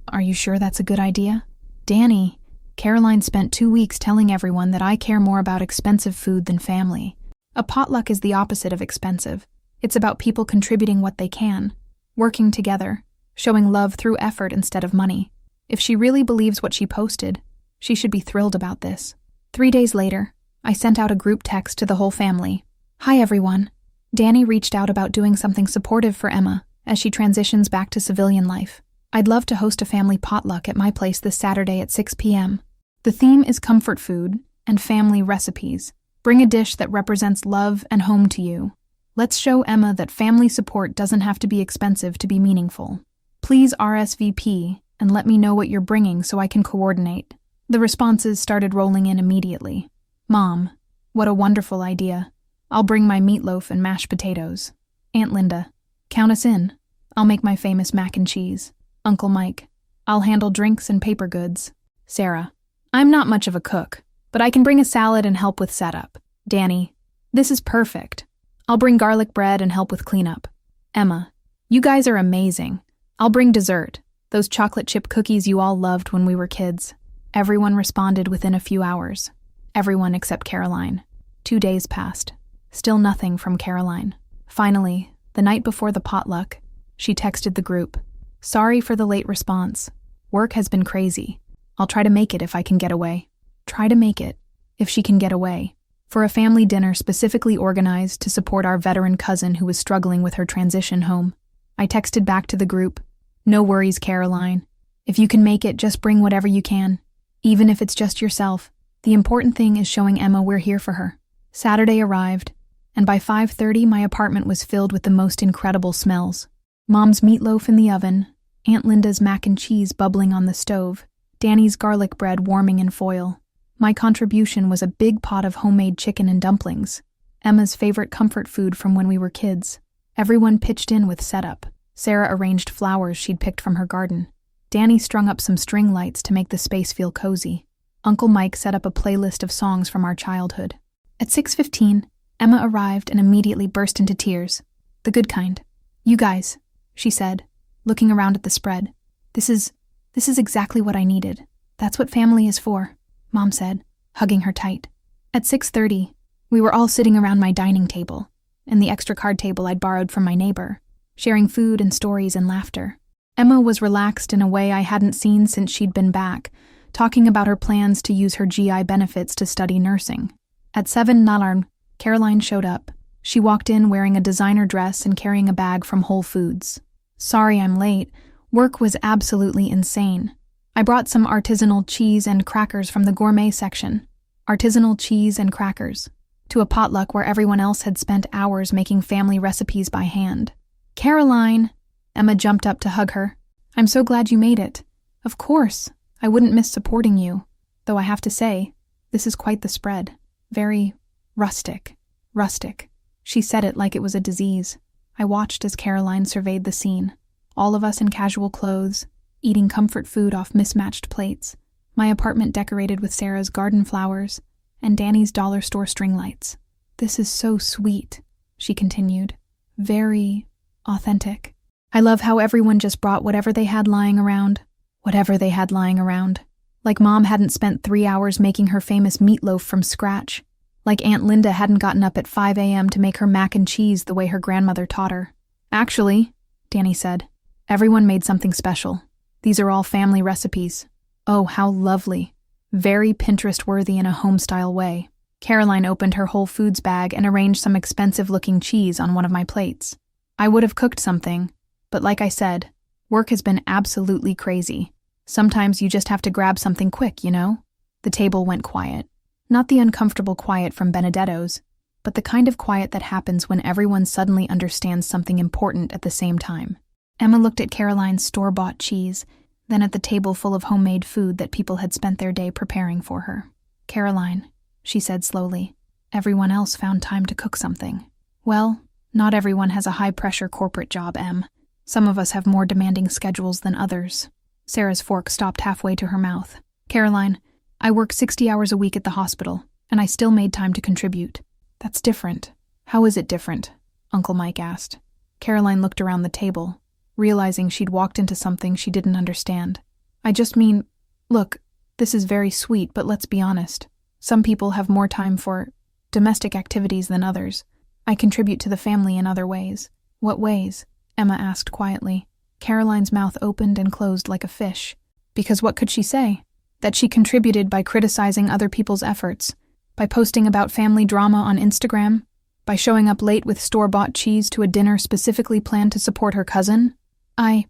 S1: Are you sure that's a good idea? Danny, Caroline spent 2 weeks telling everyone that I care more about expensive food than family. A potluck is the opposite of expensive. It's about people contributing what they can, working together, showing love through effort instead of money. If she really believes what she posted, she should be thrilled about this. 3 days later, I sent out a group text to the whole family. Hi everyone. Danny reached out about doing something supportive for Emma as she transitions back to civilian life. I'd love to host a family potluck at my place this Saturday at 6 p.m. The theme is comfort food and family recipes. Bring a dish that represents love and home to you. Let's show Emma that family support doesn't have to be expensive to be meaningful. Please RSVP and let me know what you're bringing so I can coordinate. The responses started rolling in immediately. Mom, what a wonderful idea. I'll bring my meatloaf and mashed potatoes. Aunt Linda, count us in. I'll make my famous mac and cheese. Uncle Mike, I'll handle drinks and paper goods. Sarah, I'm not much of a cook, but I can bring a salad and help with setup. Danny, this is perfect. I'll bring garlic bread and help with cleanup. Emma, you guys are amazing. I'll bring dessert, those chocolate chip cookies you all loved when we were kids. Everyone responded within a few hours. Everyone except Caroline. 2 days passed. Still nothing from Caroline. Finally, the night before the potluck, she texted the group. Sorry for the late response. Work has been crazy. I'll try to make it if I can get away. Try to make it, if she can get away. For a family dinner specifically organized to support our veteran cousin who was struggling with her transition home. I texted back to the group, "No worries, Caroline. If you can make it, just bring whatever you can. Even if it's just yourself. The important thing is showing Emma we're here for her." Saturday arrived, and by 5:30 my apartment was filled with the most incredible smells. Mom's meatloaf in the oven, Aunt Linda's mac and cheese bubbling on the stove, Danny's garlic bread warming in foil. My contribution was a big pot of homemade chicken and dumplings, Emma's favorite comfort food from when we were kids. Everyone pitched in with setup. Sarah arranged flowers she'd picked from her garden. Danny strung up some string lights to make the space feel cozy. Uncle Mike set up a playlist of songs from our childhood. At 6:15, Emma arrived and immediately burst into tears. The good kind. "You guys," she said, looking around at the spread. This is exactly what I needed. That's what family is for," Mom said, hugging her tight. At 6:30, we were all sitting around my dining table, and the extra card table I'd borrowed from my neighbor, sharing food and stories and laughter. Emma was relaxed in a way I hadn't seen since she'd been back, talking about her plans to use her GI benefits to study nursing. At 7:00, Caroline showed up. She walked in wearing a designer dress and carrying a bag from Whole Foods. "Sorry I'm late. Work was absolutely insane. I brought some artisanal cheese and crackers from the gourmet section. Artisanal cheese and crackers. To a potluck where everyone else had spent hours making family recipes by hand." "Caroline!" Emma jumped up to hug her. "I'm so glad you made it. Of course, I wouldn't miss supporting you. Though I have to say, this is quite the spread. Very rustic. Rustic." She said it like it was a disease. I watched as Caroline surveyed the scene. All of us in casual clothes, eating comfort food off mismatched plates. My apartment decorated with Sarah's garden flowers and Danny's dollar store string lights. "This is so sweet," she continued. "Very authentic. I love how everyone just brought whatever they had lying around. Whatever they had lying around. Like Mom hadn't spent 3 hours making her famous meatloaf from scratch. Like Aunt Linda hadn't gotten up at 5 a.m. to make her mac and cheese the way her grandmother taught her. "Actually," Danny said, "everyone made something special. These are all family recipes." Oh, how lovely. Very Pinterest-worthy in a home-style way. Caroline opened her Whole Foods bag and arranged some expensive-looking cheese on one of my plates. I would have cooked something, but like I said, work has been absolutely crazy. Sometimes you just have to grab something quick, you know? The table went quiet. Not the uncomfortable quiet from Benedetto's, but the kind of quiet that happens when everyone suddenly understands something important at the same time. Emma looked at Caroline's store-bought cheese, then at the table full of homemade food that people had spent their day preparing for her. "Caroline," she said slowly, "everyone else found time to cook something." "Well, not everyone has a high-pressure corporate job, Em. Some of us have more demanding schedules than others." Sarah's fork stopped halfway to her mouth. "Caroline, I work 60 hours a week at the hospital, and I still made time to contribute." "That's different." "How is it different?" Uncle Mike asked. Caroline looked around the table, realizing she'd walked into something she didn't understand. "I just mean, look, this is very sweet, but let's be honest. Some people have more time for domestic activities than others. I contribute to the family in other ways." "What ways?" Emma asked quietly. Caroline's mouth opened and closed like a fish. Because what could she say? That she contributed by criticizing other people's efforts, by posting about family drama on Instagram, by showing up late with store-bought cheese to a dinner specifically planned to support her cousin? I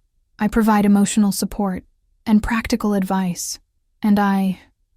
S1: provide emotional support and practical advice. And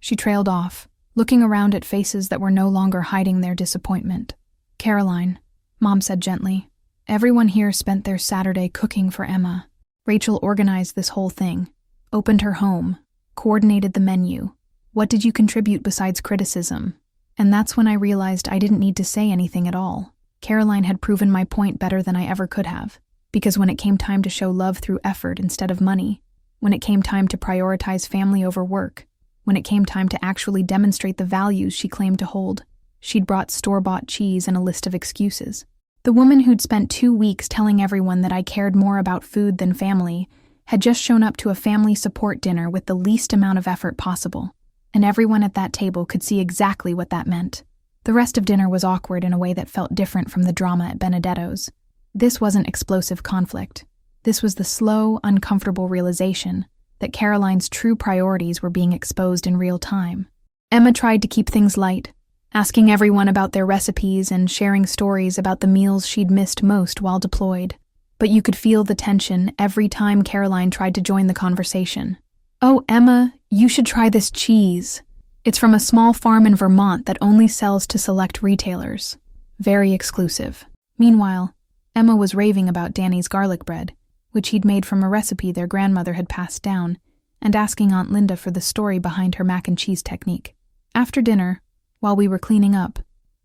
S1: she trailed off, looking around at faces that were no longer hiding their disappointment. "Caroline," Mom said gently, "everyone here spent their Saturday cooking for Emma. Rachel organized this whole thing, opened her home, coordinated the menu. What did you contribute besides criticism?" And that's when I realized I didn't need to say anything at all. Caroline had proven my point better than I ever could have. Because when it came time to show love through effort instead of money, when it came time to prioritize family over work, when it came time to actually demonstrate the values she claimed to hold, she'd brought store-bought cheese and a list of excuses. The woman who'd spent 2 weeks telling everyone that I cared more about food than family had just shown up to a family support dinner with the least amount of effort possible. And everyone at that table could see exactly what that meant. The rest of dinner was awkward in a way that felt different from the drama at Benedetto's. This wasn't explosive conflict. This was the slow, uncomfortable realization that Caroline's true priorities were being exposed in real time. Emma tried to keep things light, asking everyone about their recipes and sharing stories about the meals she'd missed most while deployed. But you could feel the tension every time Caroline tried to join the conversation. "Oh, Emma, you should try this cheese. It's from a small farm in Vermont that only sells to select retailers. Very exclusive." Meanwhile, Emma was raving about Danny's garlic bread, which he'd made from a recipe their grandmother had passed down, and asking Aunt Linda for the story behind her mac and cheese technique. After dinner, while we were cleaning up,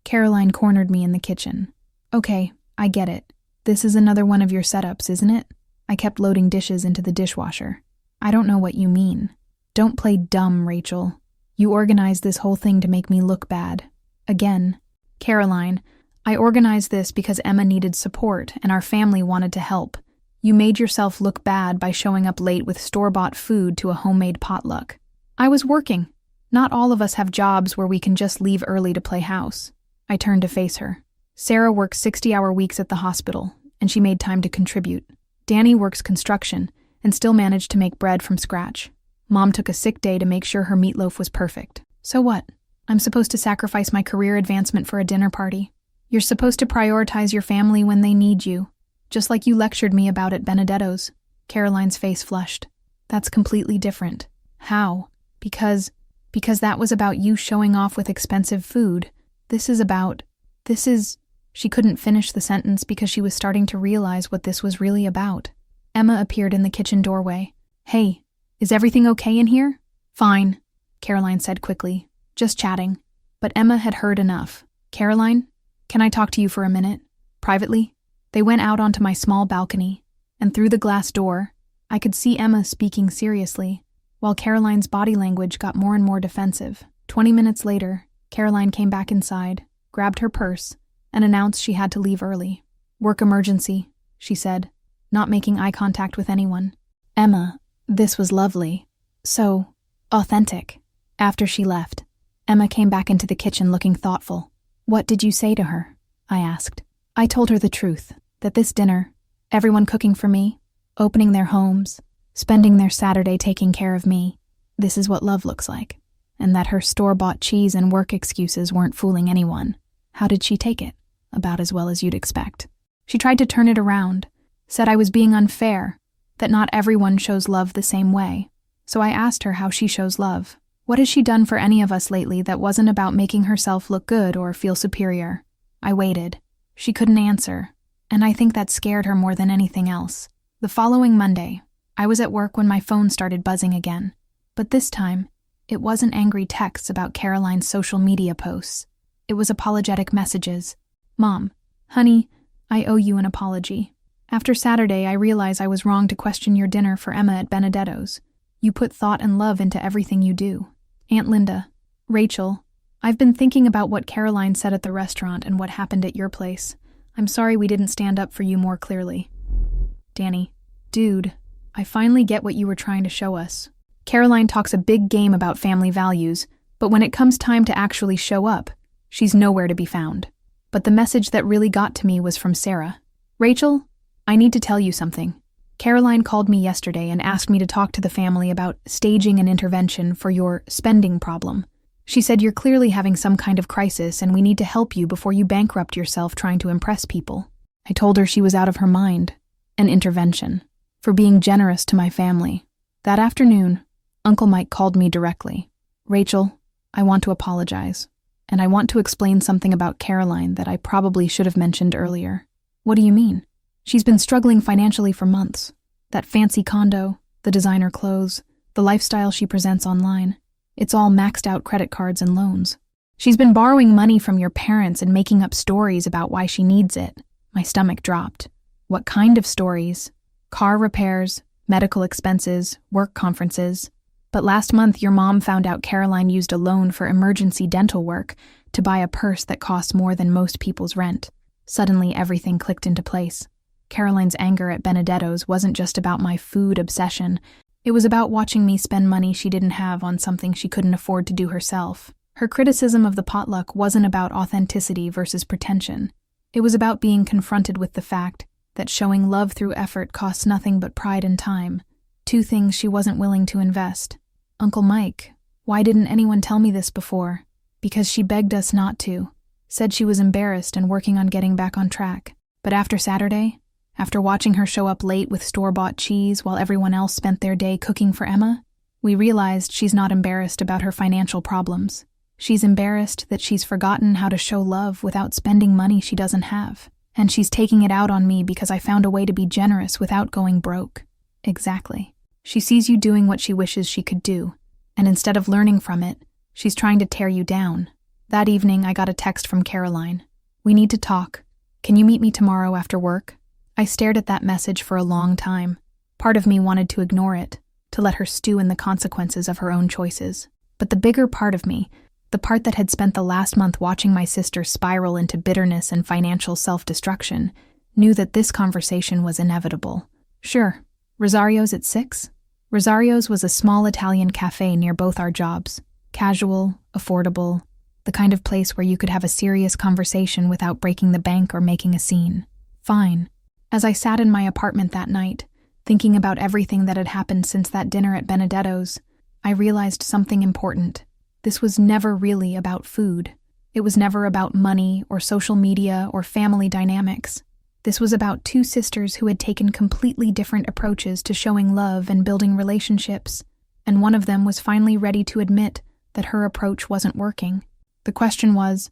S1: Caroline cornered me in the kitchen. "Okay, I get it. This is another one of your setups, isn't it? I kept loading dishes into the dishwasher. I don't know what you mean. Don't play dumb, Rachel. You organized this whole thing to make me look bad. Again. Caroline, I organized this because Emma needed support and our family wanted to help. You made yourself look bad by showing up late with store-bought food to a homemade potluck. I was working. Not all of us have jobs where we can just leave early to play house." I turned to face her. Sarah works 60-hour weeks at the hospital, and she made time to contribute. Danny works construction and still managed to make bread from scratch. Mom took a sick day to make sure her meatloaf was perfect. So what? I'm supposed to sacrifice my career advancement for a dinner party. You're supposed to prioritize your family when they need you, just like you lectured me about at Benedetto's. Caroline's face flushed. That's completely different. How? Because that was about you showing off with expensive food. This is... She couldn't finish the sentence because she was starting to realize what this was really about. Emma appeared in the kitchen doorway. "Hey, is everything okay in here?" "Fine," Caroline said quickly. "Just chatting." But Emma had heard enough. "Caroline, can I talk to you for a minute? Privately?" They went out onto my small balcony, and through the glass door, I could see Emma speaking seriously, while Caroline's body language got more and more defensive. 20 minutes later, Caroline came back inside, grabbed her purse, and announced she had to leave early. "Work emergency," she said, not making eye contact with anyone. "Emma, this was lovely. So authentic." After she left, Emma came back into the kitchen looking thoughtful. "What did you say to her?" I asked. I told her the truth, that this dinner, everyone cooking for me, opening their homes, spending their Saturday taking care of me, this is what love looks like, and that her store-bought cheese and work excuses weren't fooling anyone. How did she take it? About as well as you'd expect. She tried to turn it around, said I was being unfair, that not everyone shows love the same way. So I asked her how she shows love. What has she done for any of us lately that wasn't about making herself look good or feel superior? I waited. She couldn't answer, and I think that scared her more than anything else. The following Monday, I was at work when my phone started buzzing again. But this time, it wasn't angry texts about Caroline's social media posts. It was apologetic messages. "Mom, honey, I owe you an apology. After Saturday, I realized I was wrong to question your dinner for Emma at Benedetto's. You put thought and love into everything you do. Aunt Linda, Rachel, I've been thinking about what Caroline said at the restaurant and what happened at your place. I'm sorry we didn't stand up for you more clearly." Danny, dude, I finally get what you were trying to show us. Caroline talks a big game about family values, but when it comes time to actually show up, she's nowhere to be found. But the message that really got to me was from Sarah. "Rachel, I need to tell you something. Caroline called me yesterday and asked me to talk to the family about staging an intervention for your spending problem. She said you're clearly having some kind of crisis and we need to help you before you bankrupt yourself trying to impress people." I told her she was out of her mind. An intervention. For being generous to my family. That afternoon, Uncle Mike called me directly. "Rachel, I want to apologize. And I want to explain something about Caroline that I probably should have mentioned earlier." "What do you mean?" "She's been struggling financially for months. That fancy condo, the designer clothes, the lifestyle she presents online. It's all maxed out credit cards and loans. She's been borrowing money from your parents and making up stories about why she needs it." My stomach dropped. What kind of stories? Car repairs, medical expenses, work conferences. But last month your mom found out Caroline used a loan for emergency dental work to buy a purse that costs more than most people's rent. Suddenly everything clicked into place. Caroline's anger at Benedetto's wasn't just about my food obsession. It was about watching me spend money she didn't have on something she couldn't afford to do herself. Her criticism of the potluck wasn't about authenticity versus pretension. It was about being confronted with the fact that showing love through effort costs nothing but pride and time, 2 things she wasn't willing to invest. Uncle Mike, why didn't anyone tell me this before? Because she begged us not to, said she was embarrassed and working on getting back on track. But after Saturday, after watching her show up late with store-bought cheese while everyone else spent their day cooking for Emma, we realized she's not embarrassed about her financial problems. She's embarrassed that she's forgotten how to show love without spending money she doesn't have. And she's taking it out on me because I found a way to be generous without going broke. Exactly. She sees you doing what she wishes she could do, and instead of learning from it, she's trying to tear you down. That evening, I got a text from Caroline. "We need to talk. Can you meet me tomorrow after work?" I stared at that message for a long time. Part of me wanted to ignore it, to let her stew in the consequences of her own choices. But the bigger part of me, the part that had spent the last month watching my sister spiral into bitterness and financial self-destruction, knew that this conversation was inevitable. Sure, Rosario's at 6? Rosario's was a small Italian cafe near both our jobs. Casual, affordable, the kind of place where you could have a serious conversation without breaking the bank or making a scene. Fine. As I sat in my apartment that night, thinking about everything that had happened since that dinner at Benedetto's, I realized something important. This was never really about food. It was never about money or social media or family dynamics. This was about 2 sisters who had taken completely different approaches to showing love and building relationships, and one of them was finally ready to admit that her approach wasn't working. The question was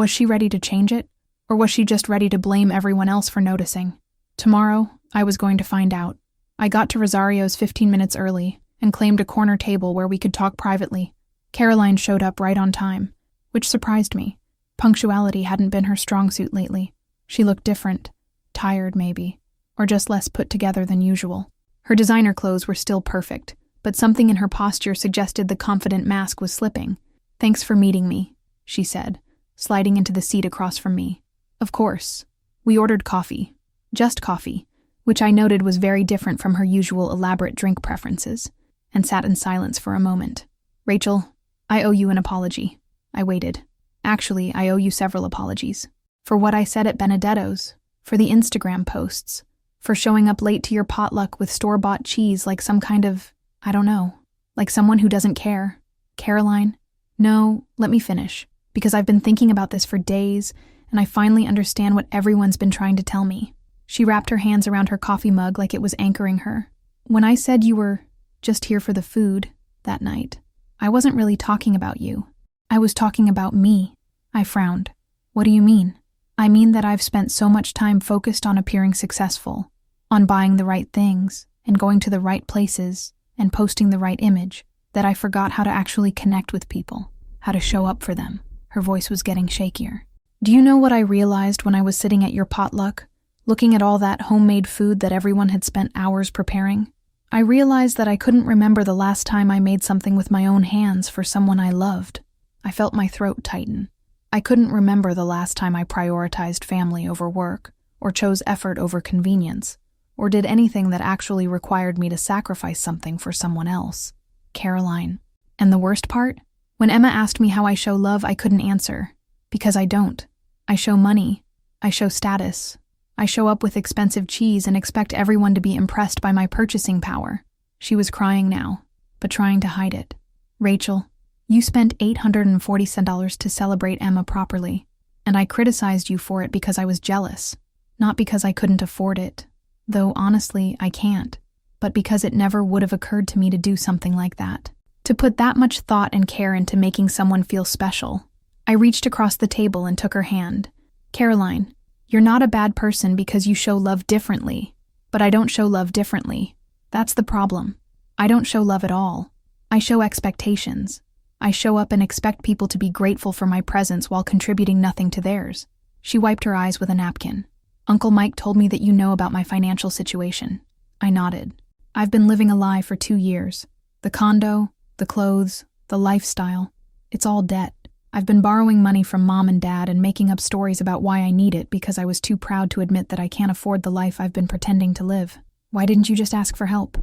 S1: she ready to change it, or was she just ready to blame everyone else for noticing? Tomorrow, I was going to find out. I got to Rosario's 15 minutes early and claimed a corner table where we could talk privately. Caroline showed up right on time, which surprised me. Punctuality hadn't been her strong suit lately. She looked different, tired maybe, or just less put together than usual. Her designer clothes were still perfect, but something in her posture suggested the confident mask was slipping. "Thanks for meeting me," she said, sliding into the seat across from me. Of course. We ordered coffee. Just coffee, which I noted was very different from her usual elaborate drink preferences, and sat in silence for a moment. "Rachel, I owe you an apology." I waited. "Actually, I owe you several apologies. For what I said at Benedetto's, for the Instagram posts, for showing up late to your potluck with store-bought cheese like some kind of, I don't know, like someone who doesn't care. Caroline, no, let me finish, because I've been thinking about this for days, and I finally understand what everyone's been trying to tell me." She wrapped her hands around her coffee mug like it was anchoring her. "When I said you were just here for the food that night, I wasn't really talking about you. I was talking about me." I frowned. "What do you mean?" "I mean that I've spent so much time focused on appearing successful, on buying the right things, and going to the right places, and posting the right image, that I forgot how to actually connect with people, how to show up for them." Her voice was getting shakier. "Do you know what I realized when I was sitting at your potluck, looking at all that homemade food that everyone had spent hours preparing? I realized that I couldn't remember the last time I made something with my own hands for someone I loved. I felt my throat tighten. I couldn't remember the last time I prioritized family over work, or chose effort over convenience, or did anything that actually required me to sacrifice something for someone else. Caroline. And the worst part? When Emma asked me how I show love, I couldn't answer. Because I don't. I show money. I show status. I show up with expensive cheese and expect everyone to be impressed by my purchasing power." She was crying now, but trying to hide it. "Rachel, you spent $840 to celebrate Emma properly, and I criticized you for it because I was jealous, not because I couldn't afford it, though honestly, I can't, but because it never would have occurred to me to do something like that. To put that much thought and care into making someone feel special." I reached across the table and took her hand. "Caroline, you're not a bad person because you show love differently, but I don't show love differently. That's the problem. I don't show love at all. I show expectations. I show up and expect people to be grateful for my presence while contributing nothing to theirs." She wiped her eyes with a napkin. "Uncle Mike told me that you know about my financial situation." I nodded. "I've been living a lie for 2 years. The condo, the clothes, the lifestyle, it's all debt. I've been borrowing money from Mom and Dad and making up stories about why I need it because I was too proud to admit that I can't afford the life I've been pretending to live. Why didn't you just ask for help?"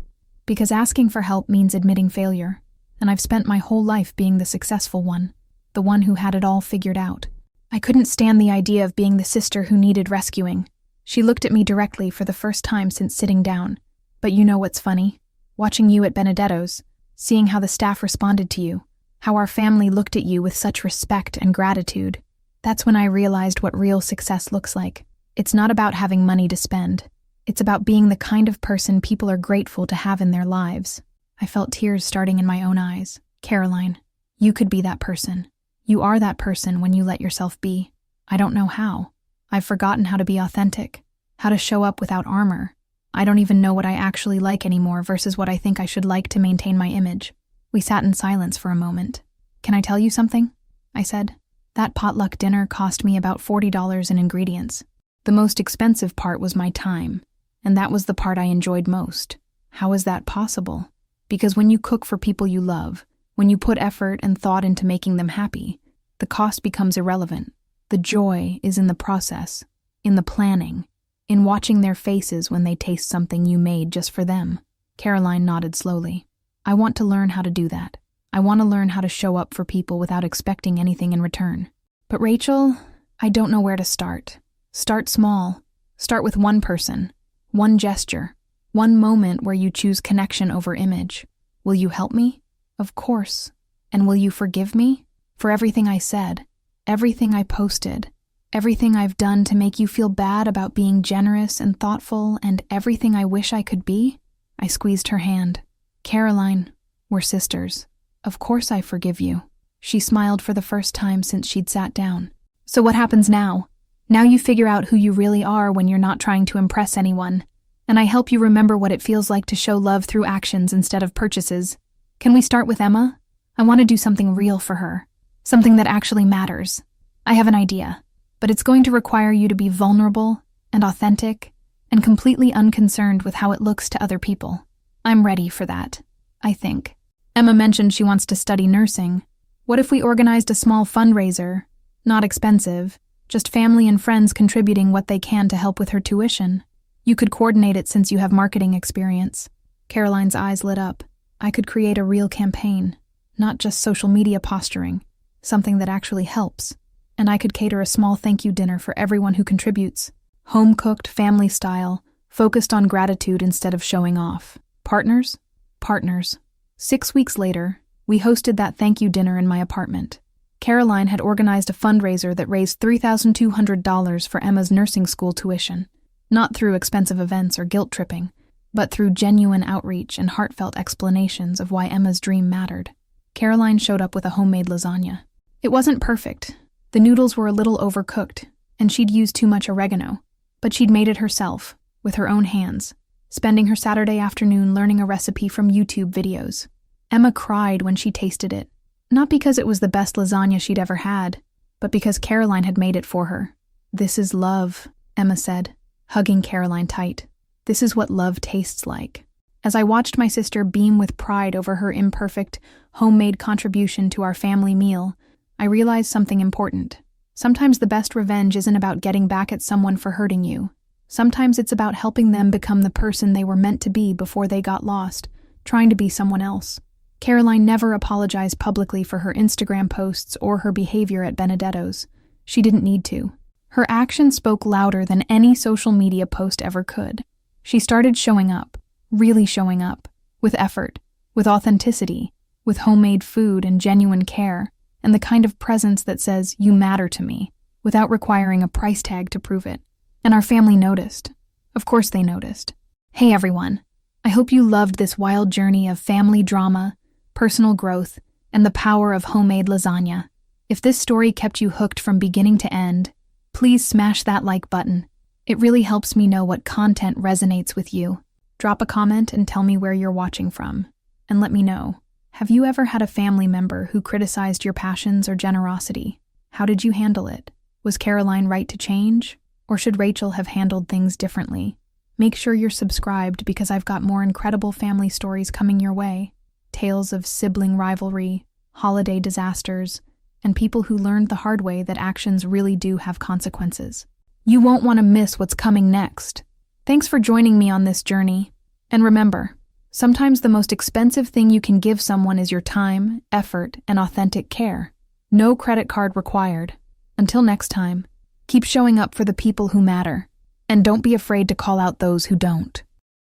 S1: "Because asking for help means admitting failure, and I've spent my whole life being the successful one, the one who had it all figured out. I couldn't stand the idea of being the sister who needed rescuing. She looked at me directly for the first time since sitting down. But you know what's funny? Watching you at Benedetto's, seeing how the staff responded to you, how our family looked at you with such respect and gratitude. That's when I realized what real success looks like. It's not about having money to spend. It's about being the kind of person people are grateful to have in their lives. I felt tears starting in my own eyes. Caroline, you could be that person. You are that person when you let yourself be. I don't know how. I've forgotten how to be authentic, how to show up without armor. I don't even know what I actually like anymore versus what I think I should like to maintain my image. We sat in silence for a moment. Can I tell you something? I said. That potluck dinner cost me about $40 in ingredients. The most expensive part was my time, and that was the part I enjoyed most. How is that possible? Because when you cook for people you love, when you put effort and thought into making them happy, the cost becomes irrelevant. The joy is in the process, in the planning, in watching their faces when they taste something you made just for them. Caroline nodded slowly. I want to learn how to do that. I want to learn how to show up for people without expecting anything in return. But Rachel, I don't know where to start. Start small. Start with one person, one gesture, one moment where you choose connection over image. Will you help me? Of course. And will you forgive me? For everything I said, everything I posted, everything I've done to make you feel bad about being generous and thoughtful, and everything I wish I could be? I squeezed her hand. Caroline, we're sisters. Of course I forgive you. She smiled for the first time since she'd sat down. So what happens now? Now you figure out who you really are when you're not trying to impress anyone. And I help you remember what it feels like to show love through actions instead of purchases. Can we start with Emma? I want to do something real for her. Something that actually matters. I have an idea, but it's going to require you to be vulnerable and authentic and completely unconcerned with how it looks to other people. I'm ready for that, I think. Emma mentioned she wants to study nursing. What if we organized a small fundraiser? Not expensive, just family and friends contributing what they can to help with her tuition. You could coordinate it since you have marketing experience. Caroline's eyes lit up. I could create a real campaign, not just social media posturing. Something that actually helps. And I could cater a small thank you dinner for everyone who contributes. Home-cooked, family style, focused on gratitude instead of showing off. Partners? Partners. 6 weeks later, we hosted that thank you dinner in my apartment. Caroline had organized a fundraiser that raised $3,200 for Emma's nursing school tuition. Not through expensive events or guilt-tripping, but through genuine outreach and heartfelt explanations of why Emma's dream mattered. Caroline showed up with a homemade lasagna. It wasn't perfect. The noodles were a little overcooked, and she'd used too much oregano. But she'd made it herself, with her own hands, spending her Saturday afternoon learning a recipe from YouTube videos. Emma cried when she tasted it, not because it was the best lasagna she'd ever had, but because Caroline had made it for her. "This is love," Emma said, hugging Caroline tight. "This is what love tastes like." As I watched my sister beam with pride over her imperfect, homemade contribution to our family meal, I realized something important. Sometimes the best revenge isn't about getting back at someone for hurting you. Sometimes it's about helping them become the person they were meant to be before they got lost, trying to be someone else. Caroline never apologized publicly for her Instagram posts or her behavior at Benedetto's. She didn't need to. Her actions spoke louder than any social media post ever could. She started showing up, really showing up, with effort, with authenticity, with homemade food and genuine care, and the kind of presence that says, "You matter to me," without requiring a price tag to prove it. And our family noticed. Of course they noticed. Hey everyone, I hope you loved this wild journey of family drama, personal growth, and the power of homemade lasagna. If this story kept you hooked from beginning to end, please smash that like button. It really helps me know what content resonates with you. Drop a comment and tell me where you're watching from. And let me know, have you ever had a family member who criticized your passions or generosity? How did you handle it? Was Caroline right to change? Or should Rachel have handled things differently? Make sure you're subscribed because I've got more incredible family stories coming your way. Tales of sibling rivalry, holiday disasters, and people who learned the hard way that actions really do have consequences. You won't want to miss what's coming next. Thanks for joining me on this journey. And remember, sometimes the most expensive thing you can give someone is your time, effort, and authentic care. No credit card required. Until next time, keep showing up for the people who matter. And don't be afraid to call out those who don't.